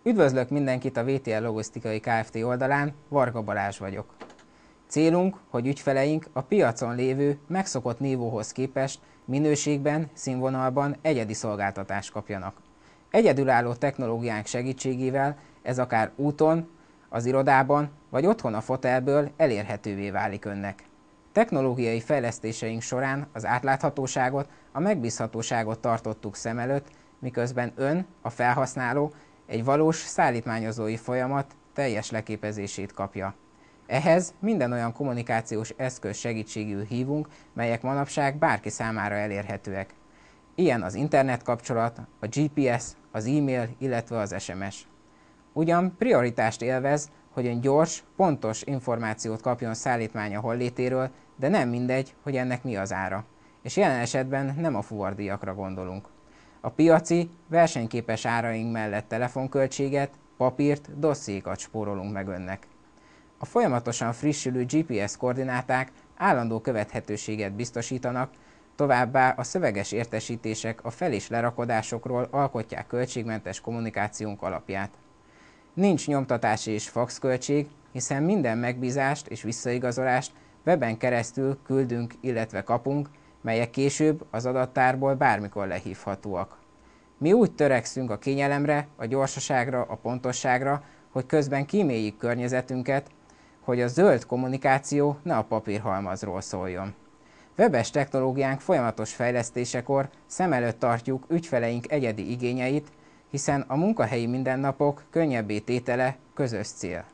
Üdvözlök mindenkit a VTL Logisztikai Kft. Oldalán, Varga Balázs vagyok. Célunk, hogy ügyfeleink a piacon lévő megszokott nívóhoz képest minőségben, színvonalban egyedi szolgáltatást kapjanak. Egyedülálló technológiánk segítségével ez akár úton, az irodában vagy otthon a fotelből elérhetővé válik önnek. Technológiai fejlesztéseink során az átláthatóságot, a megbízhatóságot tartottuk szem előtt, miközben ön, a felhasználó, egy valós szállítmányozói folyamat teljes leképezését kapja. Ehhez minden olyan kommunikációs eszköz segítségül hívunk, melyek manapság bárki számára elérhetőek. Ilyen az internet kapcsolat, a GPS, az e-mail, illetve az SMS. Ugyan prioritást élvez, hogy ön gyors, pontos információt kapjon szállítmánya hollétéről, de nem mindegy, hogy ennek mi az ára. És jelen esetben nem a fuvardíjakra gondolunk. A piaci, versenyképes áraink mellett telefonköltséget, papírt, dossziékat spórolunk meg önnek. A folyamatosan frissülő GPS koordináták állandó követhetőséget biztosítanak, továbbá a szöveges értesítések a fel- és lerakodásokról alkotják költségmentes kommunikációnk alapját. Nincs nyomtatási és faxköltség, hiszen minden megbízást és visszaigazolást weben keresztül küldünk, illetve kapunk, melyek később az adattárból bármikor lehívhatóak. Mi úgy törekszünk a kényelemre, a gyorsaságra, a pontosságra, hogy közben kíméljük környezetünket, hogy a zöld kommunikáció ne a papírhalmazról szóljon. Webes technológiánk folyamatos fejlesztésekor szem előtt tartjuk ügyfeleink egyedi igényeit, hiszen a munkahelyi mindennapok könnyebbé tétele közös cél.